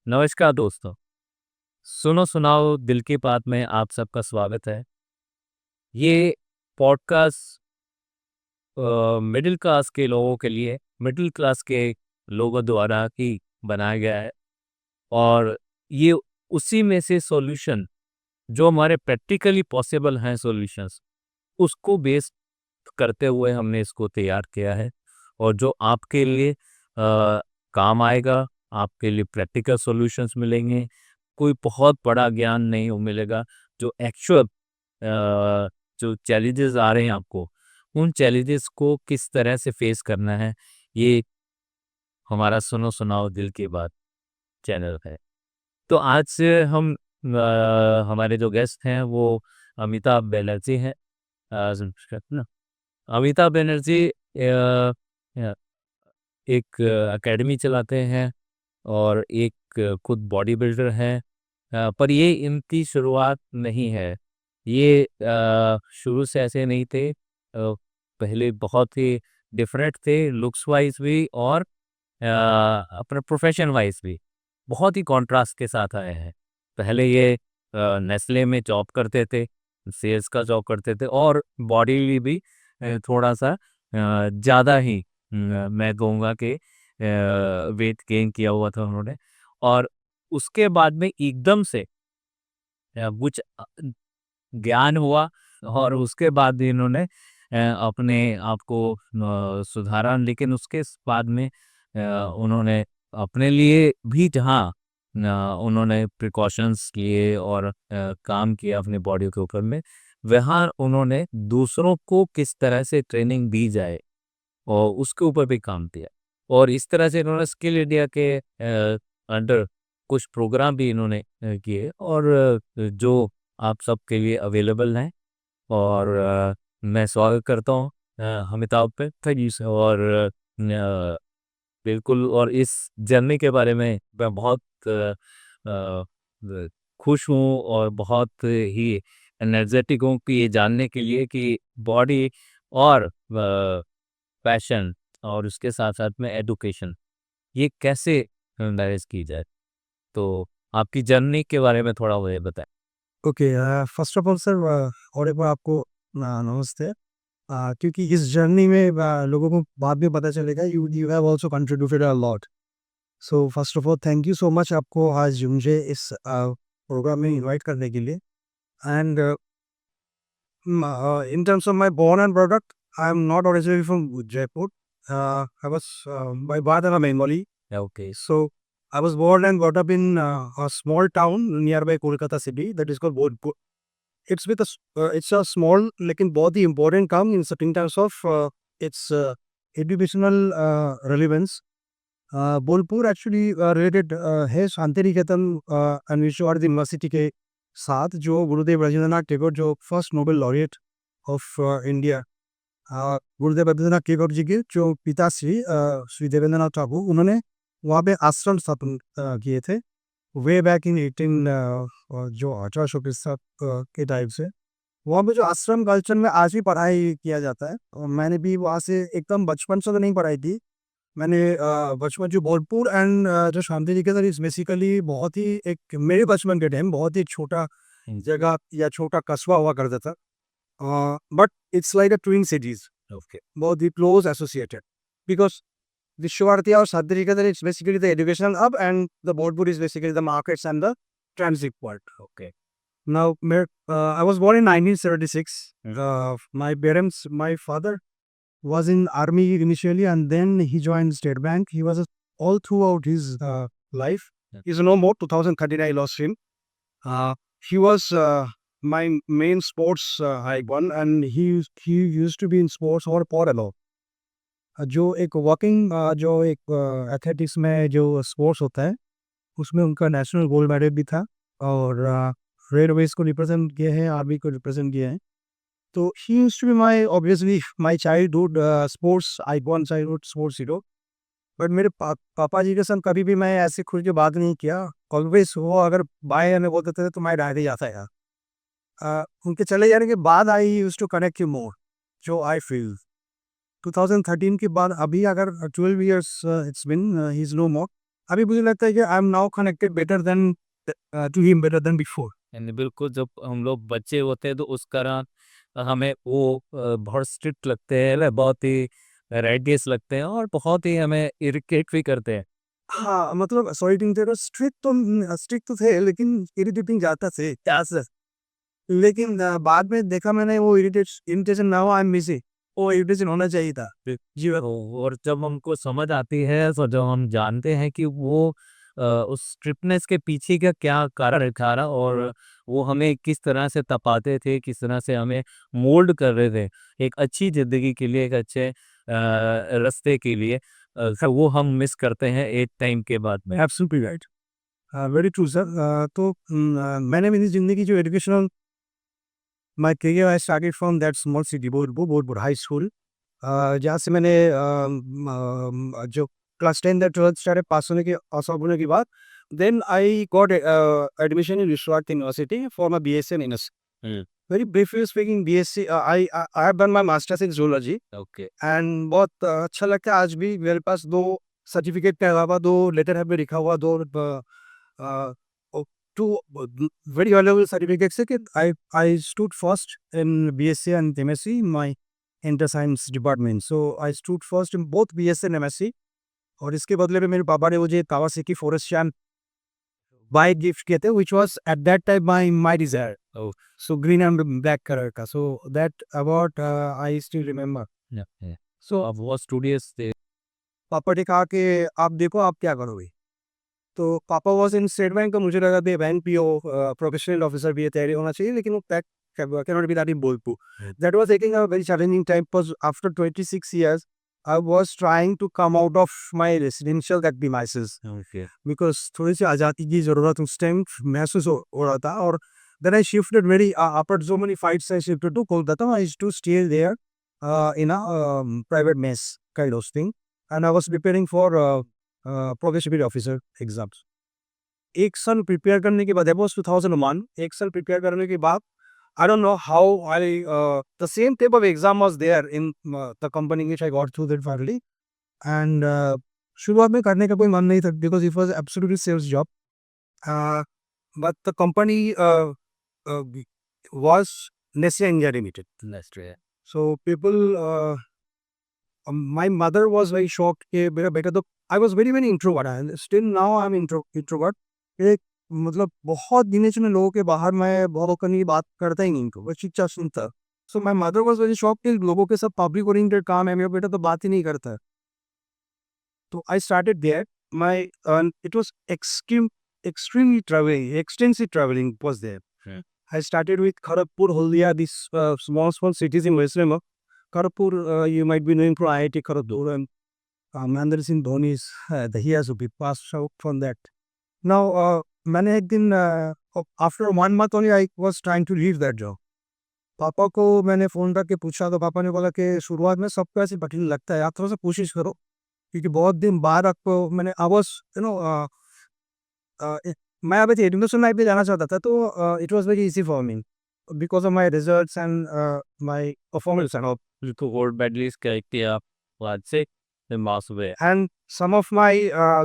नमस्कार दोस्तों। सुनो सुनाओ दिल की बात में आप सबका स्वागत है। ये पॉडकास्ट मिडिल क्लास के लोगों के लिए, मिडिल क्लास के लोगों द्वारा ही बनाया गया है। और ये उसी में से सॉल्यूशन जो हमारे प्रैक्टिकली पॉसिबल हैं सॉल्यूशंस, उसको बेस करते हुए हमने इसको तैयार किया है। और जो आपके लिए काम आएगा, आपके लिए प्रैक्टिकल सॉल्यूशंस मिलेंगे। कोई बहुत बड़ा ज्ञान नहीं वो मिलेगा। जो एक्चुअल जो चैलेंजेस आ रहे हैं आपको, उन चैलेंजेस को किस तरह से फेस करना है, ये हमारा सुनो सुनाओ दिल की बात चैनल है। तो आज से हम हमारे जो गेस्ट हैं वो अमिताभ बनर्जी हैं। ना अमिताभ बनर्जी एक एकेडमी चलाते हैं और एक खुद बॉडी बिल्डर हैं। पर ये इनकी शुरुआत नहीं है। ये शुरू से ऐसे नहीं थे। पहले बहुत ही डिफरेंट थे, लुक्स वाइज भी और अपने प्रोफेशन वाइज भी बहुत ही कॉन्ट्रास्ट के साथ आए हैं। पहले ये नेस्ले में जॉब करते थे, सेल्स का जॉब करते थे और बॉडी भी थोड़ा सा ज़्यादा ही मैं कहूँगा कि वेट गेन किया हुआ था उन्होंने। और उसके बाद में एकदम से कुछ ज्ञान हुआ और उसके बाद इन्होंने अपने आप को सुधारा। लेकिन उसके बाद में उन्होंने अपने लिए भी जहाँ उन्होंने प्रिकॉशंस लिए और काम किया अपनी बॉडी के ऊपर में, वहाँ उन्होंने दूसरों को किस तरह से ट्रेनिंग दी जाए और उसके ऊपर भी काम किया। और इस तरह से इन्होंने स्किल इंडिया के अंडर कुछ प्रोग्राम भी इन्होंने किए और जो आप सबके लिए अवेलेबल हैं। और मैं स्वागत करता हूँ अमिताभ पे थैंक से। और बिल्कुल, और इस जर्नी के बारे में मैं बहुत खुश हूँ और बहुत ही एनर्जेटिक हूँ कि ये जानने के लिए कि बॉडी और पैशन और उसके साथ साथ में एडुकेशन, ये कैसे मैनेज की जाए। तो आपकी जर्नी के बारे में थोड़ा मुझे बताएं। Okay, first of all sir, और एक बार आपको नमस्ते। क्योंकि इस जर्नी में लोगों को बाद में पता चलेगा you you have also contributed a lot. So first of all thank you so much आपको आज मुझे इस प्रोग्राम में इनवाइट करने के लिए। And in terms of my born and product, I am not originally from Jaipur. I was by birth I'm a Bengali. Okay. So I was born and brought up in a small town nearby Kolkata city that is called Bodhpur. It's with it's a small लेकिन बहुत ही important काम in certain terms of its educational relevance. Bolpur actually related है Shanti Niketan and Vishwabharati university के साथ, जो गुरुदेव रविंद्रनाथ टैगोर, जो first Nobel laureate of India, Gurudev Rabindranath Tagore ji के जो पिताश्री श्री देवेंद्रनाथ ठाकुर, उन्होंने वहाँ पे आश्रम स्थापन किए थे वे बैक इन 18 जो 1800 के साथ के टाइप से। वहाँ पे जो आश्रम कल्चर में आज भी पढ़ाई किया जाता है, और मैंने भी वहाँ से एकदम बचपन से तो नहीं पढ़ाई थी। मैंने बचपन जो बोलपुर एंड जो शांति निकेतन इस बेसिकली बहुत ही एक मेरे बचपन के टाइम बहुत ही छोटा जगह या छोटा कस्बा हुआ करता था। But it's like a twin cities, okay. बहुत ही क्लोज एसोसिएटेड, बिकॉज विश्वभारती और Santiniketan it's basically the educational hub and the Bolpur is basically the markets and the transit point. Okay. Now, I was born in 1976. My parents, my father was in army initially, and then he joined State Bank. He was all throughout his life. Yeah. He's no more. 2013, I lost him. He was my main sports icon, and he used to be in sports or for along. जो एक walking जो एक athletics में जो sports होता है, उसमें उनका नेशनल गोल्ड मेडल भी था। और रेलवेज को रिप्रेजेंट किए हैं, आर्मी को रिप्रेजेंट किए हैं। तो he used to be my obviously my childhood sports icon, childhood sports hero. But मेरे पापा जी के संग कभी भी मैं ऐसे खुल के बात नहीं किया। ऑलवेज वो अगर बाय हमें बोलते थे तो मैं डायरेक्ट जाता है। उनके चले जाने के बाद I used to connect you more, जो आई फील 2013 के बाद अभी अगर 12 years it's been, he is no more. अभी मुझे लगता है कि I am now connected better than to him, better than before. यानी बिल्कुल जब हम लोग बच्चे होते हैं तो उस कारण हमें वो बहुत स्ट्रिक्ट लगते हैं, बहुत ही रेडियस लगते हैं और बहुत ही हमें इरिटेट भी करते हैं। हाँ, मतलब सॉरी टू इंटरप्ट, स्ट्रिक्ट तो थे लेकिन इरिटेटिंग ज़्यादा थे क्या सर। लेकिन बाद में देखा मैंने वो इरिटेशन ना हो, आई एम मिसिंग, वो इरिटेशन होना चाहिए था। जी और जब हमको समझ आती है तो जब हम जानते हैं कि वो उस स्ट्रिक्टनेस के पीछे का क्या कारण था ना, और वो हमें किस तरह से तपाते थे, किस तरह से हमें मोल्ड कर रहे थे एक अच्छी जिंदगी के लिए, एक अच्छे रास्ते के लिए, वो हम मिस करते हैं एक टाइम के बाद में। Absolutely right, very true sir. तो मैंने मेरी ज़िंदगी जो educational my career I started from that small city Bodhpur high school, जहाँ से मैंने जो क्लास 10 या 12 स्टार्टेड पास होने के बाद then I got admission in Visva Bharati university for my BSc in English. Very briefly speaking, BSc I I have done my masters in zoology okay. And बहुत अच्छा लगता है आज भी। मेरे पास 2 सर्टिफिकेट के अलावा 2 लेटर है में लिखा हुआ, 2 2 very valuable certificates है कि I stood first in BSc and MSc in my Inter Science department. So I stood first in both BSc and MSc, और इसके बदले में मेरे पापा ने मुझे कावासाकी फॉरेस्ट चैन बाइक गिफ्ट किए थे, which was at that time my desire. Oh, So green and black colour का, so that award I still remember. yeah, yeah. So अब वो स्टूडियस थे। पापा ने कहा कि आप देखो आप क्या करोगे। तो पापा वॉज इन स्टेट बैंक, तो मुझे लगा कि बैंक पीओ प्रोफेशनल ऑफिसर भी ये तैयारी होना चाहिए, लेकिन वो pack cannot be that in Bolpur. That was taking a very challenging time because after 26 years, I was trying to come out of my residential that premises Okay. because थोड़ी सी आज़ादी की ज़रूरत उस टाइम महसूस हो रहा था। और then I shifted very after so many fights I shifted to Kolkata. I used to stay there in a private mess kind of thing, and I was preparing for probationary officer exams. 1 साल prepare करने के बाद, that was 2001, 1 साल prepare करने के बाद I don't know how I the same type of exam was there in the company which I got through that finally. And शुरुआत में करने का कोई मन नहीं था because it was absolutely sales job, but the company was Nestle India limited. Next year. So people, my mother was very shocked कि मेरा बेटा तो, I was very very introvert and still now I'm introvert। एक मतलब बहुत गिने चुने लोगों के बाहर मैं बहुत करने की बात करता ही नहीं, वो चुपचाप सुनता। So my mother was very shocked कि लोगों के सब पब्लिक ओरिएंटेड काम है, मेरा बेटा तो बात ही नहीं करता है। तो I started there, my it was extremely traveling, extensive traveling was there। Hmm. I started with Kharagpur, Haldia, these small cities in West Bengal। Kharagpur, you might be knowing from IIT Kharagpur, and Mahendra Singh Dhoni's he has to be passed out from that. Now, मैंने एक दिन after 1 month only I was trying to leave that job। पापा को मैंने phone करके पूछा तो पापा ने बोला कि शुरुआत में सबको ऐसे कठिन लगता है, आप थोड़ा सा कोशिश करो क्योंकि बहुत दिन बाद आपको मैंने आई वाज यू नो मैं अब एजुकेशन लाइफ में जाना चाहता था, तो it was very easy for me because of my results and my performance and all. To hold badly correctly up, let's say, the mouse away. And some of my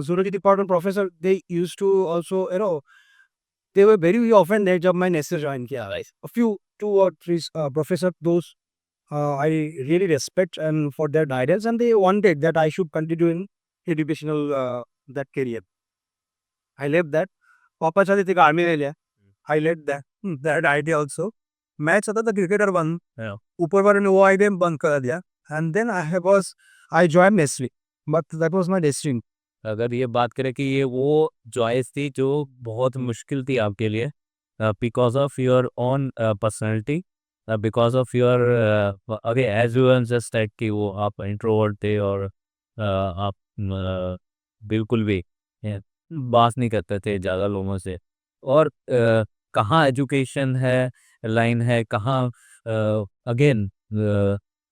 zoology department professor, they used to also, they were very often there जब मैं Nestle join किया। A few 2 or 3 professor, those I really respect and for their guidance, and they wanted that I should continue in educational that career। I left that। पापा चाहते थे कि army ले लिया। I left that idea also। मैं चाहता था cricketer बन, Yeah. ऊपर वाले ने वो आइडिया बंद कर दिया। And then I joined Nestle, but that was my destiny। अगर ये बात करें कि ये वो चॉइस थी जो बहुत मुश्किल थी आपके लिए, because of your own personality, because of your, अगे एज यू जस्ट सेड कि वो आप इंट्रोवर्ट थे और आप बिल्कुल भी बात नहीं करते थे ज़्यादा लोगों से, और कहाँ एजुकेशन है, लाइन है, कहाँ अगेन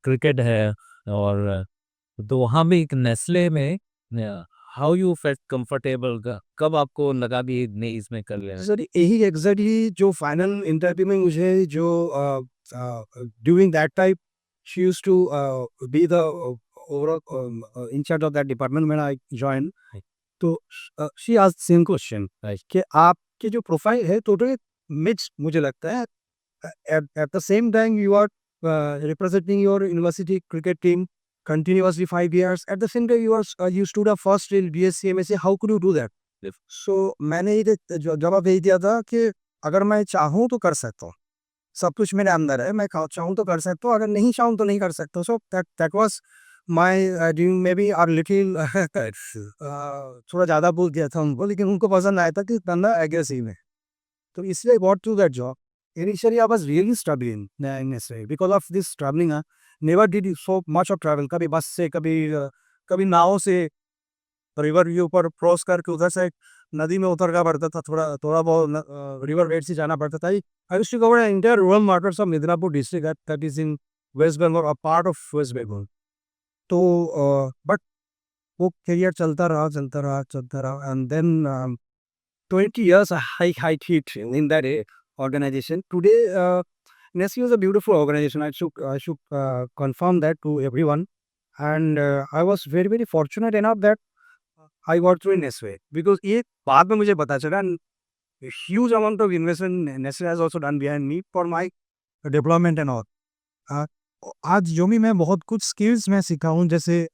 क्रिकेट है, और तो वहाँ भी एक नेस्ले में हाउ यू फेल्ट कंफर्टेबल, कब आपको लगा भी नहीं इसमें कर लेना। सर यही एग्जैक्टली जो फाइनल इंटरव्यू में मुझे जो during that time she used to be the overall incharge of that department when I join. तो she asked same question right. कि आपकी जो प्रोफाइल है टोटली मिक्स्ड मुझे लगता है। at the same time you are representing your university cricket team continuously 5 years. At the same time you stood up first in BSc MSc. How could you do that? So मैंने ये जवाब यही दिया था कि अगर मैं चाहूँ तो कर सकता हूँ, सब कुछ मेरे अंदर है, मैं चाहूँ तो कर सकता हूँ, अगर नहीं चाहूँ तो नहीं कर सकता। So that was my dream. Maybe are little थोड़ा ज़्यादा बोल दिया था उनको, लेकिन उनको पसंद आया था कि बंदा एग्रेसिव है, तो इसलिए got to that job. Initially, I was really struggling in this way because of this traveling. Never did so much of travel. कभी बस से, कभी नाव से रिवर के ऊपर क्रॉस करके उधर से नदी में उतर पड़ता था, थोड़ा थोड़ा बहुत रिवर वेट से जाना पड़ता था। I used to cover entire rural markets of Midnapore district that is in West Bengal, a part of West Bengal. तो बट वो करियर चलता रहा and then 20 years I did in that organization. Today, Nestle is a beautiful organization. I should confirm that to everyone. And I was very fortunate enough that I got through in Nestle because ये बाद में मुझे पता चला huge amount of investment Nestle has also done behind me for my development and all. Uh, आज जो भी मैं बहुत कुछ skills मैं सीखा हूँ, जैसे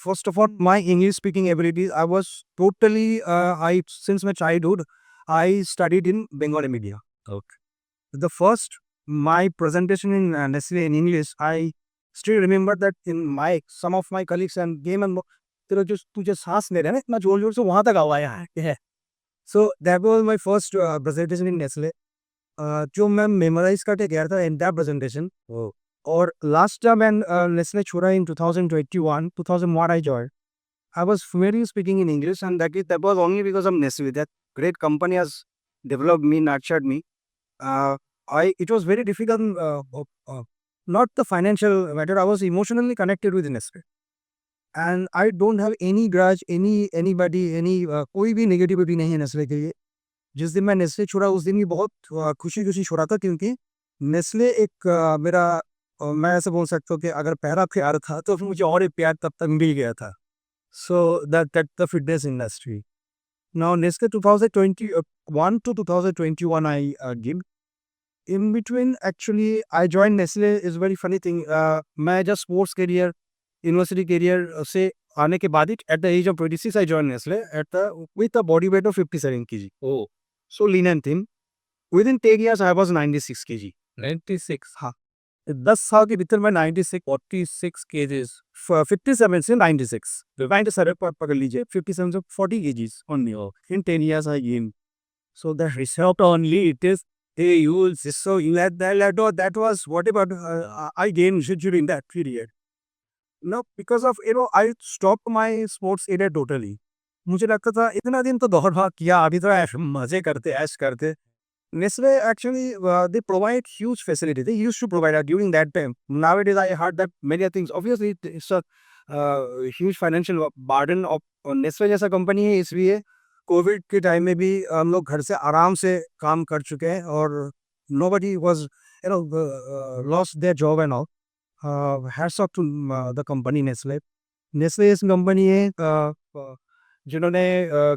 first of all, my English speaking abilities, I was totally, since my childhood, I studied in Bengali media. Okay. The first, my presentation in Nestle in English, I still remember that in some of my colleagues and game and तेरा जो तुझे सांस ले रहा है ना इतना जोर जोर से वहां तक आवाया है। So that was my first presentation in Nestle. जो मैं मेमोराइज करके गया था इन दैट प्रेजेंटेशन। और लास्ट जब मैं नेस्ले छोड़ा इन 2021 I joined, I was fluently speaking in English, and that was only because of Nestle. That great company has developed me, nurtured me. It was very difficult, not the financial matter. I was emotionally connected with Nestle, and I don't have any grudge, anybody, कोई भी negativity नहीं है Nestle के लिए। जिस दिन मैं Nestle छोड़ा उस दिन भी बहुत खुशी-खुशी छोड़ा था, क्योंकि नेस्ले एक मेरा मैं ऐसे बोल सकता हूँ कि अगर पहला प्यार था तो फिर मुझे और एक प्यार तब तक मिल गया था। So that the fitness industry. Now Nestle 2021 to 2021 I give. In between, actually, I joined Nestle is very funny thing. मैं जब स्पोर्ट्स करियर, यूनिवर्सिटी करियर से आने के बाद ही at the age of 26 I joined Nestle at the with a body weight of 57 kg. Oh, So lean and thin. Within 10 years, I was 96 kg. 96. हाँ, 10 साल के भीतर मैं 96, 46 kgs. 57 से 96, 97 पर पकड़ लीजिए, 57 से 40 kgs only. Oh, In 10 years, I gained. So the result only it is, hey, you will see, so you had that was whatever I gained during that period. No, because of I stopped my sports area totally. मुझे लगता था इतना दिन तो दौड़ भाग किया, अभी तो ऐश मजे करते ऐश करते। Nestle actually they provide huge facility. They used to provide during that time. Nowadays I heard that many things. Obviously it's a huge financial burden of Nestle जैसा कंपनी है, इसलिए कोविड के टाइम में भी हम लोग घर से आराम से काम कर चुके हैं, और nobody was lost their job and all. Hats off to the company Nestle. Nestle इस कंपनी है जिन्होंने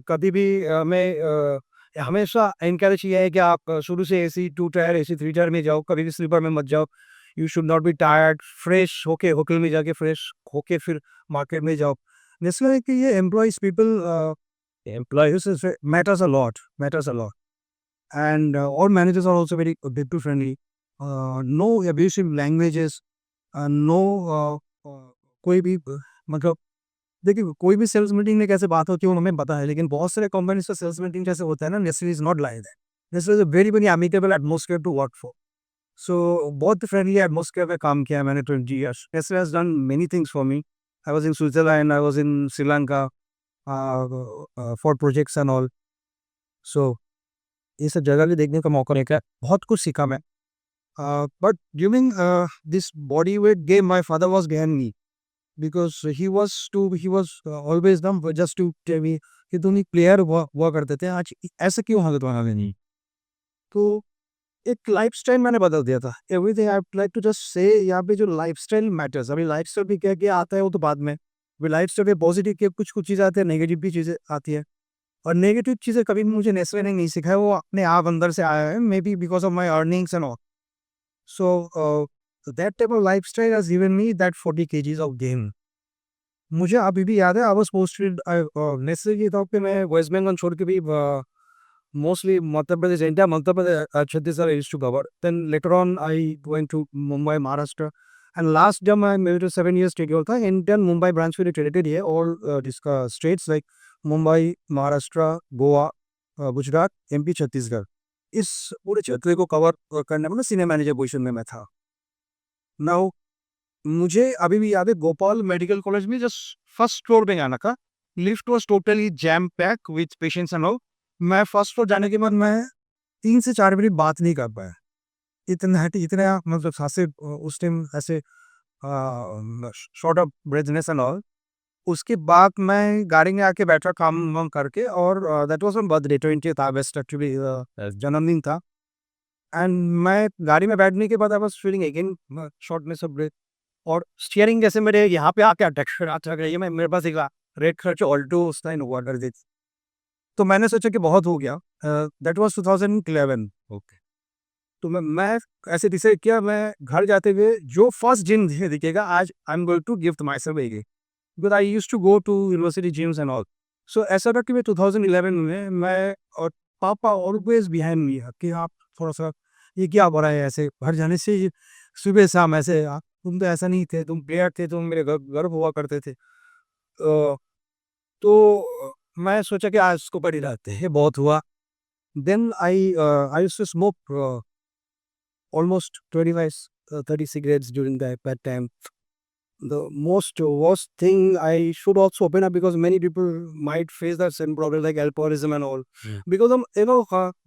कभी भी हमें हमेशा एनकरेज किया है कि आप शुरू से एसी 2 टायर, एसी 3 टायर में जाओ, कभी भी स्लीपर में मत जाओ। You should not be tired, fresh होके होटल में जाके फ्रेश होके फिर मार्केट में जाओ। नेस्ले के ये employees people employees matters a lot and all managers are also very people friendly. No abusive languages, no कोई भी मतलब देखिए कोई भी सेल्स मीटिंग में कैसे बात होती है वो हमें पता है, लेकिन बहुत सारे कंपनीज का सेल्स मीटिंग जैसे होता है ना, Nestle is not like that. Nestle is a very amicable atmosphere to work for. So बहुत फ्रेंडली एटमॉस्फेयर में काम किया मैंने 20 years. Nestle has done many things for me. I was in Switzerland, I was in Sri Lanka for projects and all. So ये सब जगह भी देखने का मौका मिला, बहुत कुछ सीखा मैं। But during this body weight game my father was behind me, because he was always them just to tell me कि तुम एक प्लेयर हुआ करते थे, आज ऐसे क्यों हालत वहाँ में नहीं। तो एक लाइफस्टाइल मैंने बदल दिया था। Everything I like to just say यहाँ पे जो लाइफस्टाइल मैटर्स। अभी लाइफस्टाइल भी क्या क्या आता है वो तो बाद में, लाइफ स्टाइल पे पॉजिटिव के कुछ कुछ चीज़ें आती है, नेगेटिव भी चीज़ें आती है, और नेगेटिव चीज़ें कभी भी मुझे नेस्ले ने नहीं सिखाया, वो अपने आप अंदर से आया है, may be because of my earnings and all. So that type of life style has given me that 40 kgs of gain. मुझे अभी भी याद है, आई वाज पोस्टेड नेस्ले की था कि मैं वेस्ट बंगाल छोड़ के भी mostly Madhya Pradesh, India, Madhya Pradesh, Chhattisgarh I used to cover. Then later on, I went to Mumbai, Maharashtra. And last जब मैं मेरे 7 years टेक था, इंडियन मुंबई ब्रांच में टेरिटरी है, ऑल जिसका states like Mumbai, Maharashtra, Goa, Gujarat, MP, Chhattisgarh, इस पूरे क्षेत्र को कवर करने में सीनियर मैनेजर पोजीशन में मैं था. नाउ मुझे अभी भी याद है, गोपाल मेडिकल कॉलेज में जस्ट फर्स्ट फ्लोर पे जाना था. Lift was totally jam pack with patients and all. मैं फर्स्ट फ्लोर जाने के बाद मैं 3 से 4 मिनट बात नहीं कर पाया. इतना मतलब सांसें उस टाइम ऐसे शॉर्ट ऑफ ब्रेथनेस एंड ऑल. उसके बाद मैं गाड़ी में आके बैठा काम वाम करके, और that was on birthday 20th August actually, जन्मदिन था. एंड मैं गाड़ी में बैठने के बाद I was feeling again shortness of breath, और स्टीयरिंग जैसे मेरे यहाँ पे आके टेक्सचर अच्छा लग रही है. मैं मेरे पास एक रेड कलर की ऑल्टो उस टाइम हुआ कर दी. तो मैंने सोचा कि बहुत हो गया. That was 2011. ओके. तो मैं ऐसे डिसाइड किया, मैं घर जाते हुए जो फर्स्ट जिम दिखेगा, आज I am going to gift myself a, because I used to go to university gyms and all. So ऐसा था कि मैं 2011 में मैं, और पापा ऑलवेज बिहाइंड मी कि आप थोड़ा सा ये क्या हो रहा है, ऐसे घर जाने से सुबह शाम ऐसे तुम तो ऐसा नहीं थे, तुम प्लेयर थे, तुम मेरे गर्व हुआ करते थे. तो मैं सोचा कि आज इसको पड़ी रहते हैं, बहुत हुआ. Then I used to smoke almost 25 30 cigarettes during that time. The most worst thing, I should also open up because many people might face that same problem like alcoholism and all. Because हम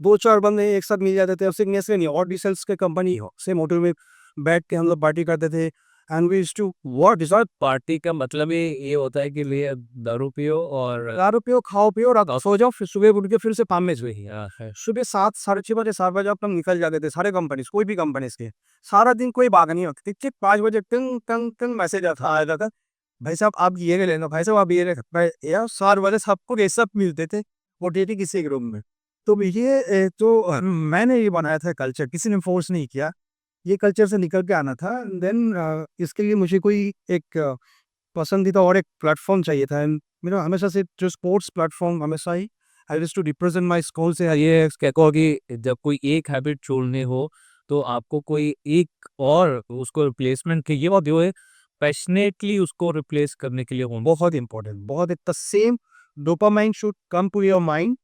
दो चार बंदे एक साथ मिल जाते थे, अब सिग्नेस नहीं, और डी सेल्स के कंपनी हो, सेम होटल में बैठ के हम लोग पार्टी करते थे. And we used to what decide, party का मतलब ही ये होता है कि लिए दारू पियो और दारू पियो, खाओ पियो, रात सो जाओ, फिर सुबह उठ के फिर से काम में जो ही. है. सुबह 7 साढ़े 6 बजे 7 बजे आप लोग निकल जाते थे, सारे कंपनीज, कोई भी कंपनीज के. सारा दिन कोई बात नहीं होती थी. 5 बजे टंग टंग टंग मैसेज आ जाता था, भाई साहब आप ये लेना, भाई साहब आप ये ले यार. 7 बजे सबको ये सब मिलते थे ओटीटी किसी एक रूम में. तो ये मैंने ये बनाया था कल्चर, किसी ने फोर्स नहीं किया, ये कल्चर से निकल के आना था. देन इसके लिए मुझे कोई एक पसंदीदा और एक प्लेटफॉर्म चाहिए था. मेरा हमेशा से जो स्पोर्ट्स प्लेटफॉर्म हमेशा ही I used to represent my school से. ये कहते हो कि जब कोई एक हैबिट छोड़ने हो तो आपको कोई एक और उसको रिप्लेसमेंट चाहिए और जो है पैशनेटली उसको रिप्लेस करने के लिए हो. बहुत इंपॉर्टेंट, बहुत the same dopamine should come to your mind.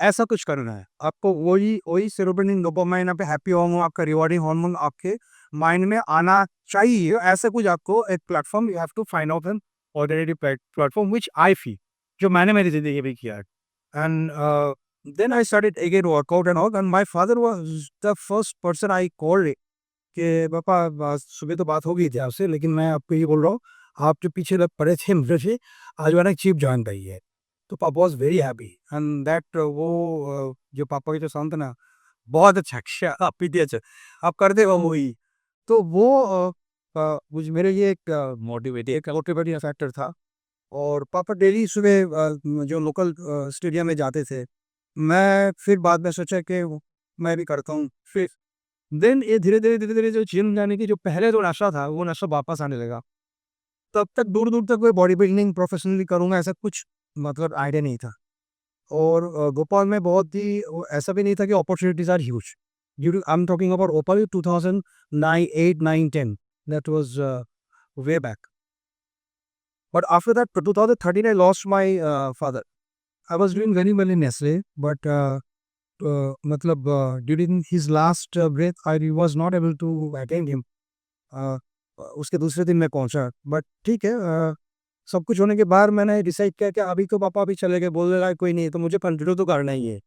ऐसा कुछ करना है आपको, वही वही सेरोटोनिन डोपामाइन, आप हैप्पी हार्मोन, आपका रिवॉर्डिंग हार्मोन आपके माइंड में आना चाहिए. ऐसा कुछ आपको एक platform, you have to find out an alternative platform which I feel, जो मैंने मेरी जिंदगी में किया है. And then I started again workout and all. And my father was the first person I called कि पापा सुबह तो बात हो गई थी आपसे, लेकिन मैं आपको ये बोल रहा हूँ, आप जो पीछे लग पड़े थे मेरे से, आज मैंने चीफ ज्वाइन करी है. तो पापा was very happy. And that वो जो पापा की जो साउंड था ना, बहुत अच्छा आप पीते अच्छा आप कर दे वही. तो वो मुझे मेरे लिए एक मोटिवेटिंग फैक्टर था. और पापा डेली सुबह जो लोकल स्टेडियम में जाते थे, मैं फिर बाद में सोचा कि मैं भी करता हूँ. फिर देन ये धीरे धीरे जो जिम जाने की जो पहले जो नशा था, वो नशा वापस आने लगा. तब तक दूर दूर तक कोई बॉडी बिल्डिंग प्रोफेशनली करूँगा ऐसा कुछ मतलब आइडिया नहीं था. और भोपाल में बहुत ही ऐसा भी नहीं था कि opportunities are huge. I am talking about Bhopal 2009 8 9 10, that was way back. But after that 2013 I lost my father. I was doing very well in Nestle, but मतलब during his last breath I was not able to attend him. उसके दूसरे दिन मैं पहुंचा, but ठीक है. सब कुछ होने के बाद मैंने डिसाइड किया कि अभी तो पापा अभी चले गए, बोलने लगा कोई नहीं, तो मुझे कंटिन्यू तो करना ही है,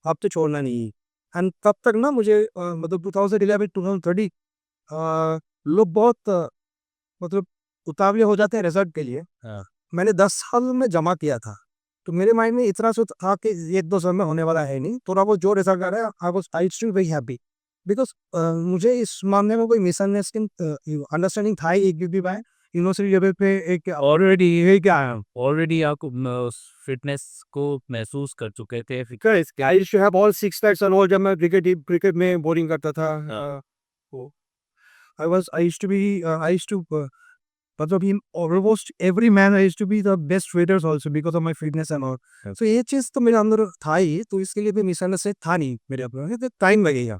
अब तो छोड़ना नहीं है. एंड तब तक ना मुझे मतलब 2011 2030 लोग बहुत मतलब उतावले हो जाते हैं रिजल्ट के लिए. मैंने 10 साल में जमा किया था, तो मेरे माइंड में इतना सा था कि 1-2 साल में होने वाला है नहीं, थोड़ा बहुत जो रिजल्ट आ रहा है I still very happy. Because मुझे इस मामले में कोई मिसअंडरस्टैंडिंग था ही, क्योंकि मैं यूनिवर्सिटी लेवल पे एक ऑलरेडी ये क्या है ऑलरेडी आप उस फिटनेस को महसूस कर चुके थे correct I used to have all six packs and all जब मैं क्रिकेट में बॉलिंग करता था हाँ। वो I used to be I used to मतलब in almost every man I used to be the best traders also because of my fitness and all. हाँ। So ये चीज़ तो मेरे अंदर था ही, तो इसके लिए भी मिसअंडरस्टैंड था नहीं मेरे अपने, तो टाइम लगेगा।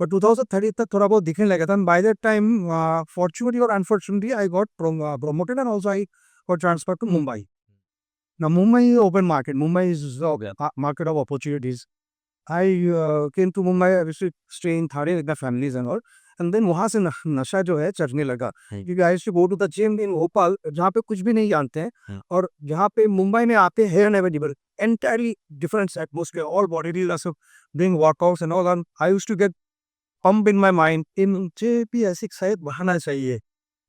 बट 2030 तक थोड़ा बहुत दिखने लगा था, बाय दैट टाइम फॉर्चुनेटली और unfortunately I got promoted and also I got transferred to Mumbai. Now Mumbai is open market. Mumbai is हो गया। a market of opportunities. I came to Mumbai, I used to stay in Thane with my families and all. And then वहाँ से नशा जो है चढ़ने लगा, क्योंकि I used to go to the gym in Bhopal जहाँ पे कुछ भी नहीं जानते हैं, और जहाँ पे मुंबई में आते हैं available entirely different atmosphere, all body builders doing workouts and all, and I used to get pump in my mind in मुझे भी ऐसे शायद बहाना चाहिए,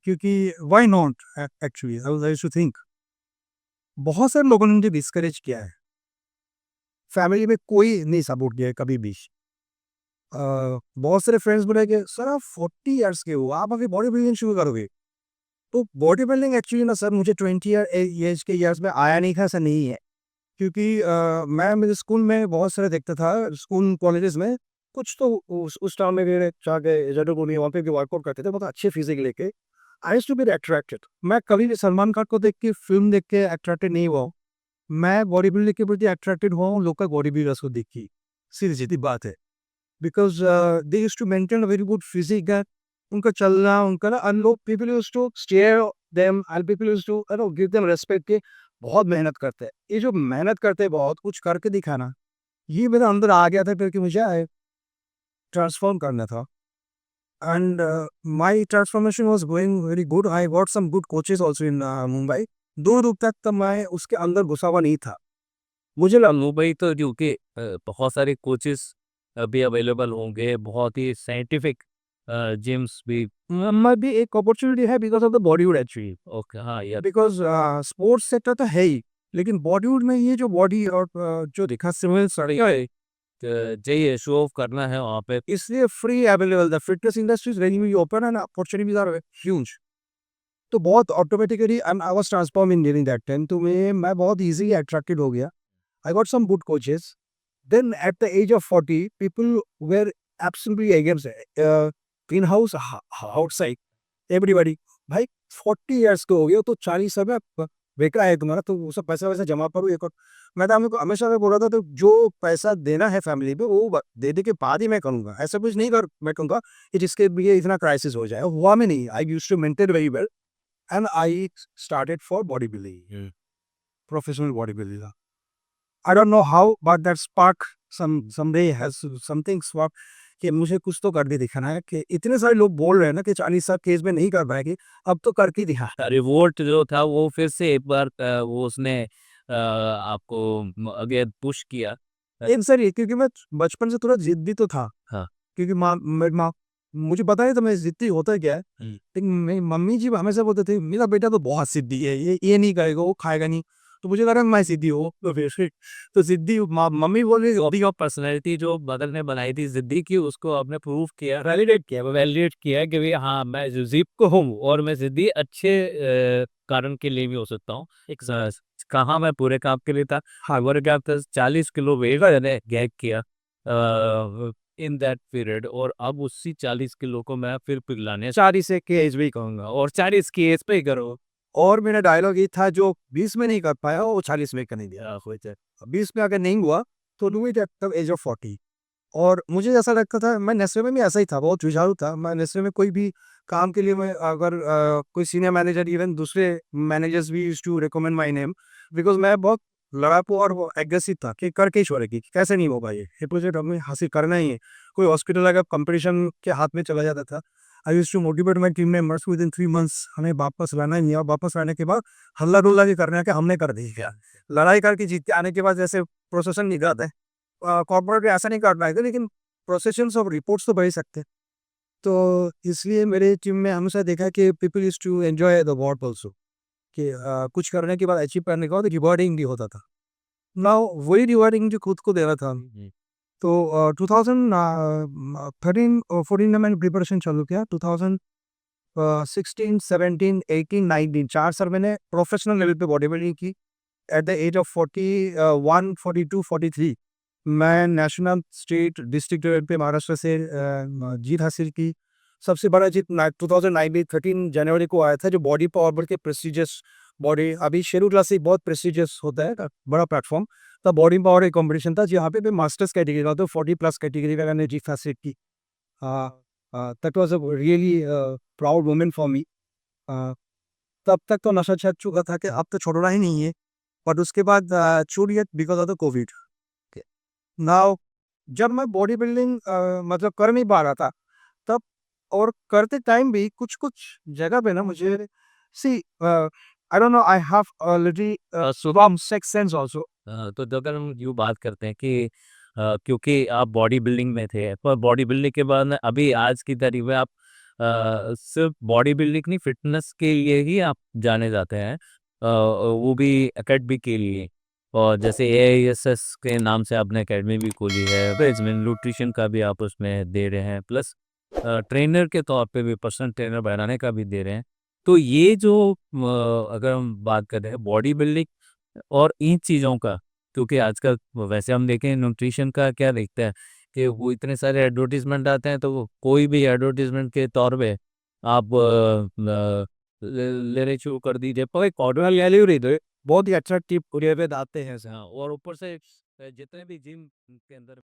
क्योंकि why not actually I used to think. बहुत सारे लोगों ने मुझे डिस्करेज किया है, फैमिली में कोई नहीं सपोर्ट किया है कभी भी। बहुत सारे फ्रेंड्स बोले कि सर आप 40 इयर्स के हो, आप अभी बॉडी बिल्डिंग शुरू करोगे। तो बॉडी बिल्डिंग एक्चुअली ना सर मुझे 20 ईयर्स के ईयर्स में आया नहीं था, ऐसा नहीं है, क्योंकि मैं मेरे स्कूल में बहुत सारे देखता था, स्कूल कॉलेजेस में कुछ तो उस टाइम में मेरे जाके जडोगोनी वहाँ पे भी वर्कआउट करते थे, बहुत अच्छे फिजिक लेके। I used to be attracted, मैं कभी भी सलमान खान को देख के फिल्म देख के अट्रैक्टेड नहीं हुआ हूँ। मैं बॉडी बिल्डिंग के प्रति अट्रैक्टेड हुआ हूँ लोकल बॉडी बिल्डर्स को देख के, सीधी सीधी बात है। Because they used to maintain a very good physique, उनका चलना, उनका ना, एंड लोग people used to stare them and people used to give them respect के बहुत मेहनत करते हैं। ये जो मेहनत करते हैं, बहुत कुछ करके दिखाना, ये मेरे अंदर आ गया था, क्योंकि मुझे ट्रांसफॉर्म करना था। And my transformation was going very good, I got some good coaches also in Mumbai. 2 रुक तक तो मैं उसके अंदर घुसा हुआ नहीं था, मुझे मुंबई तो क्योंकि बहुत सारे कोचेस अभी अवेलेबल होंगे, बहुत ही साइंटिफिक जिम्स भी। मैं भी एक अपॉर्चुनिटी है because of the Bollywood actually, okay, हाँ यार। बिकॉज स्पोर्ट्स सेक्टर तो है ही, लेकिन बॉलीवुड में ये जो बॉडी और जो दिखा सिविल सड़िया है, चाहिए शो ऑफ करना है वहाँ पे। इसलिए free available, the fitness industry is very open and opportunities are huge. तो बहुत automatically I was transform in during that time, तो मैं बहुत इजीली अट्रैक्टेड हो गया। I got some good coaches, then at the age of 40 people were absolutely against in house outside everybody. भाई 40 years के हो गए हो तो 40 में बेकार है तुम्हारा, तो वो सब पैसा वैसा जमा करो एक और। मैं तो हमको हमेशा से बोल रहा था, तो जो पैसा देना है फैमिली पे वो दे के बाद ही मैं करूँगा, ऐसा कुछ नहीं कर मैं कहूँगा कि जिसके लिए इतना क्राइसिस हो जाए, हुआ में नहीं। I used to maintain very well and I started for body building, professional body building. I don't know how but that spark someday has something spark, कि मुझे कुछ तो करके दिखाना है, कि इतने सारे लोग बोल रहे हैं ना कि 40 साल केस में नहीं कर पाएंगे, अब तो करके दिखा। रिवोल्ट जो था वो फिर से एक बार वो उसने आपको अगेन पुश किया। एक सर ये, क्योंकि मैं बचपन से थोड़ा जिद्दी तो था, हाँ। क्योंकि मेरी माँ, मुझे पता नहीं था मैं जिद्दी होता क्या है, लेकिन मेरी मम्मी जी हमेशा बोलते थे मेरा बेटा तो बहुत जिद्दी है, ये नहीं करेगा, वो खाएगा नहीं, तो मुझे लगा मैं जिद्दी हो, तो फिर तो जिद्दी मम्मी बोल रही बॉडी ऑफ पर्सनैलिटी जो मदर ने बनाई थी जिद्दी की, उसको आपने प्रूव किया, वैलिडेट किया कि भाई हाँ मैं जिप को हूँ और मैं जिद्दी अच्छे कारण के लिए भी हो सकता हूँ। एक कहाँ मैं पूरे काम के लिए था, हाँ वर्क आउट 40 किलो वेट मैंने गैग किया इन दैट पीरियड, और अब उसी 40 किलो को मैं फिर पिघलाने 40 के एज भी कहूँगा, और 40 की एज पे ही करो। और मेरा डायलॉग ये था, जो 20 में नहीं कर पाया वो 40 में कर नहीं दिया, 20 में अगर नहीं हुआ तो do it at the age of 40। और मुझे ऐसा लगता था, मैं नेस्ले में भी ऐसा ही था, बहुत जुझारू था मैं नेस्ले में। कोई भी काम के लिए मैं अगर कोई सीनियर मैनेजर, इवन दूसरे मैनेजर्स भी used to recommend my name, because मैं बहुत लड़ाकू और एग्रेसिव था कि करके ही छोड़ेगी, कैसे नहीं होगा, ये प्रोजेक्ट हमें हासिल करना ही है। कोई हॉस्पिटल अगर कंपटीशन के हाथ में चला जाता था, I used to motivate my team members with in 3 months, हमें वापस लाना ही है, और वापस लाने के बाद हल्ला डुल्ला भी करना है कि हमने कर दी क्या। लड़ाई करके जीत के आने के बाद जैसे प्रोसेसन निकलता है, कॉर्पोरेट ऐसा नहीं कर पाएगा, लेकिन प्रोसेशंस ऑफ रिपोर्ट्स तो बढ़ सकते हैं। तो इसलिए मेरे टीम में हमेशा देखा कि people used to enjoy the work also, कि कुछ करने के बाद, अचीव करने के बाद रिवार्डिंग भी होता था। नाउ वही रिवार्डिंग जो खुद को देना था, तो 2013 14 में मैंने प्रिपरेशन चालू किया। 16, 17, 18, 19 4 साल मैंने प्रोफेशनल लेवल पे बॉडी बिल्डिंग की। एट द एज ऑफ 41, 42, 43 मैं नेशनल, स्टेट, डिस्ट्रिक्ट लेवल पे महाराष्ट्र से जीत हासिल की। सबसे बड़ा जीत 2013 जनवरी को आया था, जो बॉडी पावर बोल के प्रेस्टिजियस बॉडी, अभी शेड्यूल क्लासिक बहुत प्रेस्टिजियस होता है, बड़ा प्लेटफॉर्म। तब बॉडी पावर एक कॉम्पिटिशन था जहाँ पे मास्टर्स कैटेगरी का, तो 40+ कैटेगरी में मैंने जीत हासिल की। That was a really proud moment for me. तब तक तो नशा छूट चुका था कि अब तो छोड़ना ही नहीं है, बट उसके बाद छूट गया because of the Covid. Now जब मैं बॉडी बिल्डिंग मतलब कर नहीं पा रहा था तब, और करते टाइम भी कुछ कुछ जगह पे ना मुझे see I don't know, I have a little सुबह सेक्स सेंस आल्सो। तो अगर हम यूँ बात करते हैं कि क्योंकि आप बॉडी बिल्डिंग में थे, पर बॉडी बिल्डिंग के बाद ना अभी आज की तारीख में आप सिर्फ बॉडी बिल्डिंग नहीं, फिटनेस के लिए ही आप जाने जाते हैं, वो भी एकेडमी के लिए। और जैसे एआईएसएस के नाम से आपने एकेडमी भी खोली है, वेज में न्यूट्रिशन का भी आप उसमें दे रहे हैं, प्लस ट्रेनर के तौर पे भी, पर्सनल ट्रेनर बनाने का भी दे रहे हैं। तो ये जो अगर हम बात कर रहे हैं बॉडी बिल्डिंग और इन चीज़ों का, क्योंकि आजकल वैसे हम देखें न्यूट्रिशन का क्या देखते हैं कि वो इतने सारे एडवर्टीजमेंट आते हैं, तो वो कोई भी एडवर्टीजमेंट के तौर पे आप लेने शुरू कर दीजिए, पर कॉर्डिनल कैलोरी तो बहुत ही अच्छा टिप कुरियर पे आते हैं। हाँ, और ऊपर से जितने भी जिम के अंदर